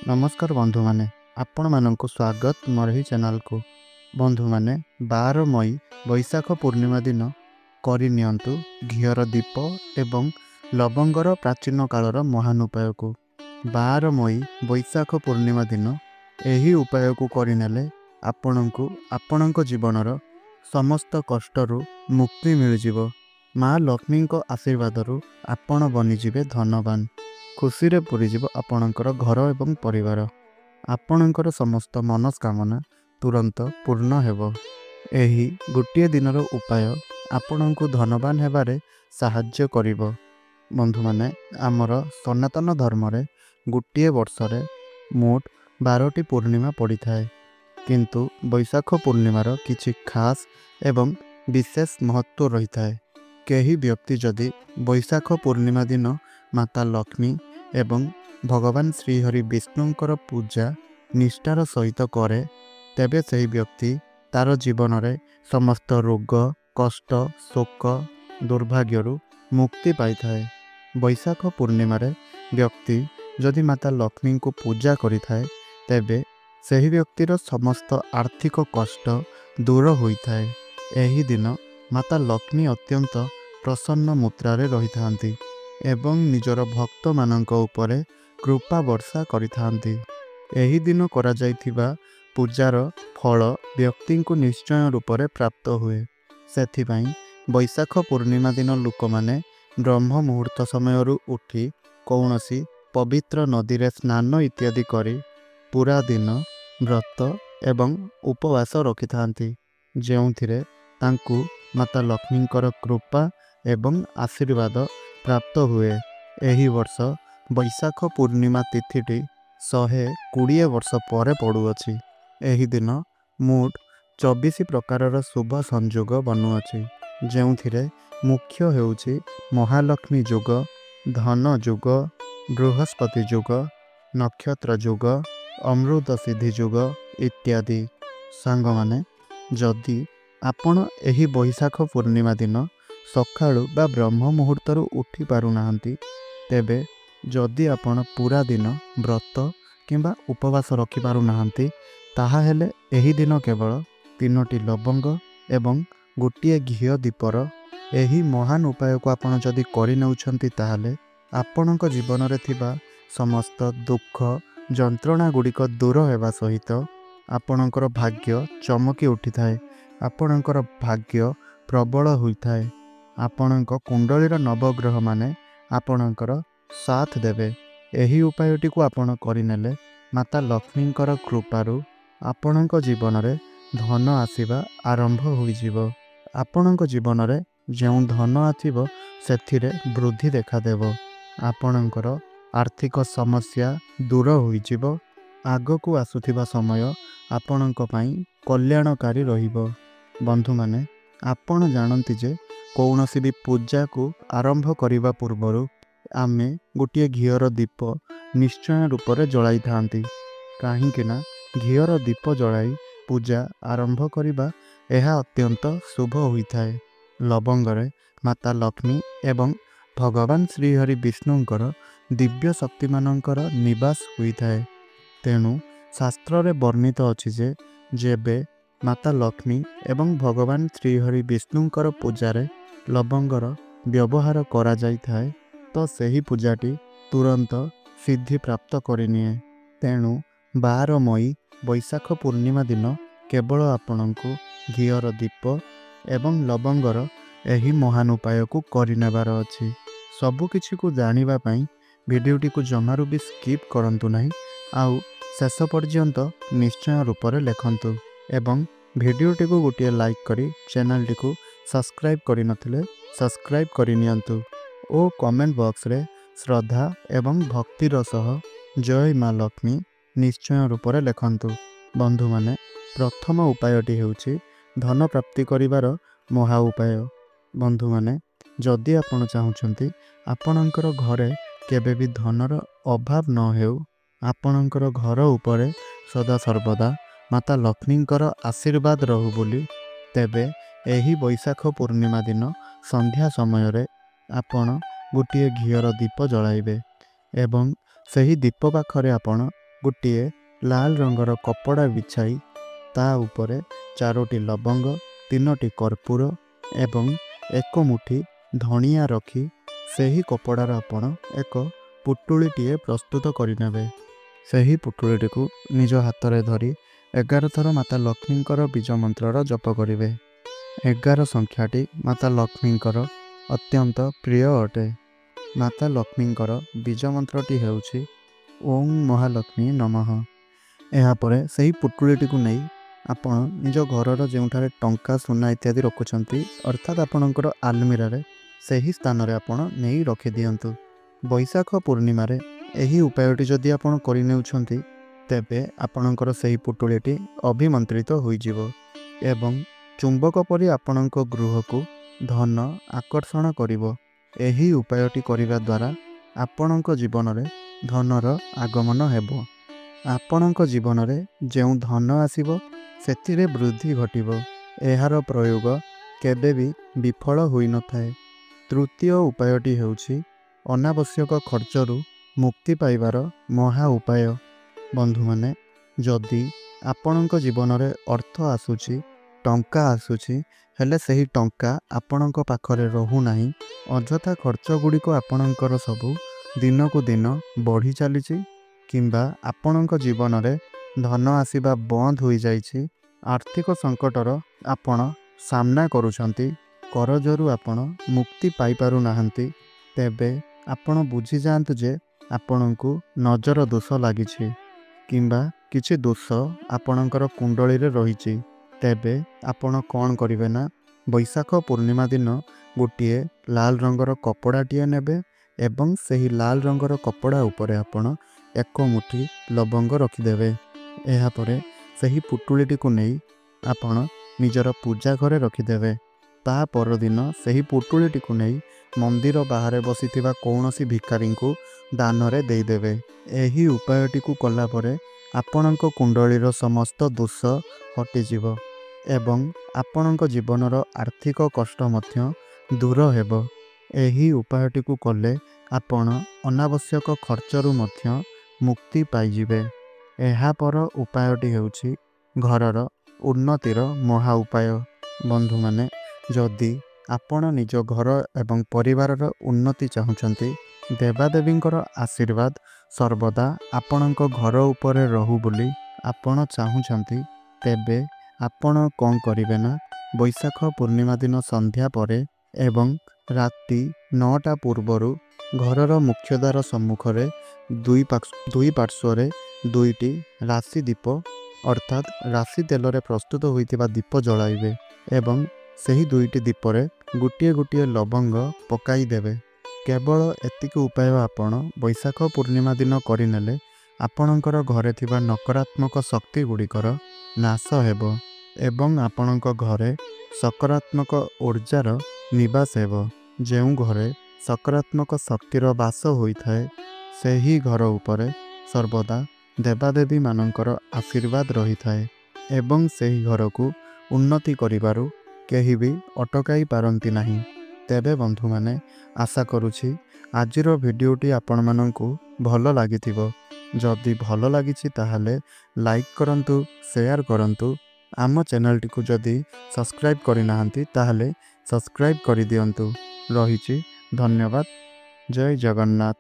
नमस्कार बंधु माने आपण मानक स्वागत मोर ही चैनल को। बंधु माने 12 मई बैशाख पूर्णिमा दिन करि नियंतु घियर दीप एवं लवंगर प्राचीन कालर महान उपाय को। 12 मई बैशाख पूर्णिमा दिन एही उपाय को करिनेले आपणको आपणको जीवनर समस्त कष्टरू मुक्ति मिल जिवो। माँ लक्ष्मी को आशीर्वादरू आपण बनिजिबे धनवान। खुशी रे पूरी जीव आपणकर घर एवं परिवार। आपणकर समस्त मनस्कामना तुरंत पूर्ण हेबो। एही गोटे दिनर उपाय आपणको धनवान हेबारे साहाय्य करिवो। बंधु माने आमर सनातन धर्म रे गोटे वर्षरे मोट 12टी पूर्णिमा पड़ी थाए, किंतु बैशाख पूर्णिमार किछि खास एवं विशेष महत्व रही थाए। केही व्यक्ति जदि बैशाख पूर्णिमा दिन माता लक्ष्मी एवं भगवान श्रीहरि विष्णुंकर पूजा निष्ठार सहित करे, तेबे सही व्यक्ति तार जीवन रे समस्त रोग कष्ट शोक दुर्भाग्यरू मुक्ति पाई थाए। बैशाख पूर्णिमा रे व्यक्ति जदि माता लक्ष्मी को पूजा करि थाए, तेबे सही व्यक्तिर समस्त आर्थिक कष्ट दूर होई थाए। एही दिन माता लक्ष्मी अत्यंत प्रसन्न मुद्रारे रही थांती एवं निजर भक्त मानंक उपरे कृपा वर्षा करिथांती। एही दिन करा जाइथिबा पूजार फल व्यक्ति को निश्चय रूप से प्राप्त हुए। सेथिपाई बैशाख पूर्णिमा दिन लोक माने ब्रह्म मुहूर्त समय उठी कौनसी पवित्र नदी रे स्नान इत्यादि करी पूरा दिन व्रत एवं उपवास रखिथांती, जेउथिरे तांकु माता लक्ष्मींकर कृपा एवं आशीर्वाद प्राप्त हुए। एही वर्ष बैशाख पूर्णिमा तिथिटी 120 वर्ष पर पड़ुअछि। एही दिन मोट 24 प्रकारर शुभ संयोग बनुअछि, जेउथिरे मुख्य हेउछि महालक्ष्मी जोग, धन जोग, बृहस्पति जोग, नक्षत्र जोग, अमृत सिद्धि जोग इत्यादि। सांग माने जदि आपण एही बैशाख पूर्णिमा दिन सकाळु बा ब्रह्म मुहूर्तरू उठी पारु नाहंती, तेबे जदि आपण पूरा दिन व्रत किंबा उपवास रखि पारु नाहंती, ताहा हेले एही दिन केवल 3टी लवंग एवं गोटिए घियो दीपर एही महान उपाय को आपण जदि करि नउछंती, ताहाले आपणक जीवन रे थिबा समस्त दुख जंत्रणा गुड़िक दूर हेबा सहित आपणकर भाग्य चमकी उठी थाए। आपणकर भाग्य प्रबल होई थाए। आपणक कुंडलीर नवग्रह माने आपणकर साथ देवे। एही उपायटी को आपण करिनेले माता लक्ष्मींकर कृपारू आपणक जीवन रे धन आसीबा आरंभ होई जिवो। आपणक जीवन रे जेउ धन आथिबो सेथिरे वृद्धि देखा देबो। आपणकर आर्थिक समस्या दूर होई जिवो। आगकू आसुथिबा समय आपणक पई कल्याणकारी रहिबो। बंधु माने आपण जानंती जे कौनसी भी पूजा को आरंभ करिबा पूर्वरु आमे गोटे घियर दीप निश्चय रूप से जलाई थांती। काहींकि ना घियर दीप जलाई पूजा आरंभ करिबा एहा अत्यंत शुभ होई थाए। लवंगरे माता लक्ष्मी एवं भगवान श्रीहरि विष्णुंकर दिव्य शक्ति मानंकर निवास होई थाए। तेणु शास्त्र रे वर्णित अछि जे जेबे माता लक्ष्मी एवं भगवान श्रीहरि विष्णुंकर पूजारे लवंगर व्यवहार करा जाई थाए, तो सही पूजाटी तुरंत सिद्धि प्राप्त करिनिए। तेणु 12 मई बैशाख पूर्णिमा दिन केवल आपणको घियर दीप एवं लवंगर एही महान उपाय को करिनेबार अछि। सबु किछि को जानिबा पई वीडियोटी को जमारू भी स्किप करंतु नहीं, आउ शेष पर्यंत निश्चय रूप से लेखंतु एवं वीडियोटी को गोटे लाइक करी चैनल को सब्सक्राइब करि नथिले सब्सक्राइब करि नियंतु ओ कमेंट बॉक्स रे श्रद्धा एवं भक्तिर सह जय माँ लक्ष्मी निश्चय रूप से लेखंतु। बंधु माने प्रथम उपायटी हेउछि धन प्राप्ति करिवार महा उपाय। बंधु माने जदि आपण चाहुछंती आपणकर घरे केबे भी धनर अभाव न हेउ, आपणकर घर उपरे सदा सर्वदा माता लक्ष्मींकर आशीर्वाद रहु बोली, तेबे एही बैशाख पूर्णिमा दिन संध्या समय रे आपण गोटे घियर दीप जलाइबे एवं सही दीप पाखरे आपण ଗୋଟିଏ ଲାଲ ରଙ୍ଗର କପଡ଼ା ବିଛାଇ ତା ଉପରେ 4ଟି ଲବଙ୍ଗ, 3ଟି କର୍ପୂର ଏବଂ 1 ମୁଠି ଧଣିଆ ରଖି ସେହି କପଡ଼ାର ଆପଣ ଏକ ପୁଟୁଳିଟିଏ ପ୍ରସ୍ତୁତ କରିନେବେ। ସେହି ପୁଟୁଳିଟିକୁ ନିଜ ହାତରେ ଧରି 11 ଥର ମାତା ଲକ୍ଷ୍ମୀଙ୍କର ବୀଜ ମନ୍ତ୍ରର ଜପ କରିବେ। 11 ସଂଖ୍ୟାଟି ମାତା ଲକ୍ଷ୍ମୀଙ୍କର ଅତ୍ୟନ୍ତ ପ୍ରିୟ ଅଟେ। ମାତା ଲକ୍ଷ୍ମୀଙ୍କର ବୀଜ ମନ୍ତ୍ରଟି ହେଉଛି ଓଁ ମହାଲକ୍ଷ୍ମୀ ନମଃ। ଏହାପରେ ସେହି ପୁଟୁଳିଟିକୁ ନେଇ ଆପଣ ନିଜ ଘରର ଯେଉଁଠାରେ ଟଙ୍କା, ସୁନା ଇତ୍ୟାଦି ରଖୁଛନ୍ତି ଅର୍ଥାତ୍ ଆପଣଙ୍କର ଆଲମିରାରେ ସେହି ସ୍ଥାନରେ ଆପଣ ନେଇ ରଖିଦିଅନ୍ତୁ। ବୈଶାଖ ପୂର୍ଣ୍ଣିମାରେ ଏହି ଉପାୟଟି ଯଦି ଆପଣ କରିନେଉଛନ୍ତି ତେବେ ଆପଣଙ୍କର ସେହି ପୁଟୁଳିଟି ଅଭିମନ୍ତ୍ରିତ ହୋଇଯିବ ଏବଂ ଚୁମ୍ବକ ପରି ଆପଣଙ୍କ ଗୃହକୁ ଧନ ଆକର୍ଷଣ କରିବ। ଏହି ଉପାୟଟି କରିବା ଦ୍ୱାରା ଆପଣଙ୍କ ଜୀବନରେ ଧନର ଆଗମନ ହେବ। ଆପଣଙ୍କ ଜୀବନରେ ଯେଉଁ ଧନ ଆସିବ ସେଥିରେ ବୃଦ୍ଧି ଘଟିବ। ଏହାର ପ୍ରୟୋଗ କେବେ ବି ବିଫଳ ହୋଇନଥାଏ। ତୃତୀୟ ଉପାୟଟି ହେଉଛି ଅନାବଶ୍ୟକ ଖର୍ଚ୍ଚରୁ ମୁକ୍ତି ପାଇବାର ମହା ଉପାୟ। ବନ୍ଧୁମାନେ, ଯଦି ଆପଣଙ୍କ ଜୀବନରେ ଅର୍ଥ ଆସୁଛି, ଟଙ୍କା ଆସୁଛି, ହେଲେ ସେହି ଟଙ୍କା ଆପଣଙ୍କ ପାଖରେ ରହୁନାହିଁ, ଅଯଥା ଖର୍ଚ୍ଚ ଗୁଡ଼ିକ ଆପଣଙ୍କର ସବୁ ଦିନକୁ ଦିନ ବଢ଼ି ଚାଲିଛି କିମ୍ବା ଆପଣଙ୍କ ଜୀବନରେ ଧନ ଆସିବା ବନ୍ଦ ହୋଇଯାଇଛି, ଆର୍ଥିକ ସଙ୍କଟର ଆପଣ ସାମ୍ନା କରୁଛନ୍ତି, କରଜରୁ ଆପଣ ମୁକ୍ତି ପାଇପାରୁନାହାନ୍ତି, ତେବେ ଆପଣ ବୁଝିଯାଆନ୍ତୁ ଯେ ଆପଣଙ୍କୁ ନଜର ଦୋଷ ଲାଗିଛି କିମ୍ବା କିଛି ଦୋଷ ଆପଣଙ୍କର କୁଣ୍ଡଳୀରେ ରହିଛି। ତେବେ ଆପଣ କ'ଣ କରିବେ ନା ବୈଶାଖ ପୂର୍ଣ୍ଣିମା ଦିନ ଗୋଟିଏ ଲାଲ ରଙ୍ଗର କପଡ଼ାଟିଏ ନେବେ ଏବଂ ସେହି ଲାଲ ରଙ୍ଗର କପଡ଼ା ଉପରେ ଆପଣ 1 ମୁଠି ଲବଙ୍ଗ ରଖିଦେବେ। ଏହାପରେ ସେହି ପୁଟୁଳିଟିକୁ ନେଇ ଆପଣ ନିଜର ପୂଜା ଘରେ ରଖିଦେବେ। ତା ପରଦିନ ସେହି ପୁଟୁଳିଟିକୁ ନେଇ ମନ୍ଦିର ବାହାରେ ବସିଥିବା କୌଣସି ଭିକାରୀଙ୍କୁ ଦାନରେ ଦେଇଦେବେ। ଏହି ଉପାୟଟିକୁ କଲା ପରେ ଆପଣଙ୍କ କୁଣ୍ଡଳୀର ସମସ୍ତ ଦୋଷ ହଟିଯିବ ଏବଂ ଆପଣଙ୍କ ଜୀବନର ଆର୍ଥିକ କଷ୍ଟ ମଧ୍ୟ ଦୂର ହେବ। ଏହି ଉପାୟଟିକୁ କଲେ ଆପଣ ଅନାବଶ୍ୟକ ଖର୍ଚ୍ଚରୁ ମଧ୍ୟ ମୁକ୍ତି ପାଇଯିବେ। ଏହାପର ଉପାୟଟି ହେଉଛି ଘରର ଉନ୍ନତିର ମହା ଉପାୟ। ବନ୍ଧୁମାନେ, ଯଦି ଆପଣ ନିଜ ଘର ଏବଂ ପରିବାରର ଉନ୍ନତି ଚାହୁଁଛନ୍ତି, ଦେବାଦେବୀଙ୍କର ଆଶୀର୍ବାଦ ସର୍ବଦା ଆପଣଙ୍କ ଘର ଉପରେ ରହୁ ବୋଲି ଆପଣ ଚାହୁଁଛନ୍ତି, ତେବେ ଆପଣ କ'ଣ କରିବେ ନା ବୈଶାଖ ପୂର୍ଣ୍ଣିମା ଦିନ ସନ୍ଧ୍ୟା ପରେ ଏବଂ ରାତି 9ଟା ପୂର୍ବରୁ ଘରର ମୁଖ୍ୟଦ୍ୱାର ସମ୍ମୁଖରେ ଦୁଇ ପାର୍ଶ୍ୱରେ 2ଟି ରାଶି ଦୀପ ଅର୍ଥାତ୍ ରାଶି ତେଲରେ ପ୍ରସ୍ତୁତ ହୋଇଥିବା ଦୀପ ଜଳାଇବେ ଏବଂ ସେହି 2ଟି ଦୀପରେ ଗୋଟିଏ ଗୋଟିଏ ଲବଙ୍ଗ ପକାଇ ଦେବେ। କେବଳ ଏତିକି ଉପାୟ ଆପଣ ବୈଶାଖ ପୂର୍ଣ୍ଣିମା ଦିନ କରିନେଲେ ଆପଣଙ୍କର ଘରେ ଥିବା ନକାରାତ୍ମକ ଶକ୍ତି ଗୁଡ଼ିକର ନାଶ ହେବ ଏବଂ ଆପଣଙ୍କ ଘରେ ସକାରାତ୍ମକ ଊର୍ଜାର ନିବାସ ହେବ। ଯେଉଁ ଘରେ ସକାରାତ୍ମକ ଶକ୍ତିର ବାସ ହୋଇଥାଏ, ସେହି ଘର ଉପରେ ସର୍ବଦା ଦେବାଦେବୀମାନଙ୍କର ଆଶୀର୍ବାଦ ରହିଥାଏ ଏବଂ ସେହି ଘରକୁ ଉନ୍ନତି କରିବାରୁ କେହି ବି ଅଟକାଇ ପାରନ୍ତି ନାହିଁ। ତେବେ ବନ୍ଧୁମାନେ, ଆଶା କରୁଛି ଆଜିର ଭିଡ଼ିଓଟି ଆପଣମାନଙ୍କୁ ଭଲ ଲାଗିଥିବ। ଯଦି ଭଲ ଲାଗିଛି ତାହେଲେ ଲାଇକ୍ କରନ୍ତୁ, ସେୟାର କରନ୍ତୁ। ଆମ ଚ୍ୟାନେଲଟିକୁ ଯଦି ସବସ୍କ୍ରାଇବ୍ କରିନାହାନ୍ତି ତାହେଲେ ସବସ୍କ୍ରାଇବ୍ କରିଦିଅନ୍ତୁ। ରହିଛି, ଧନ୍ୟବାଦ। ଜୟ ଜଗନ୍ନାଥ।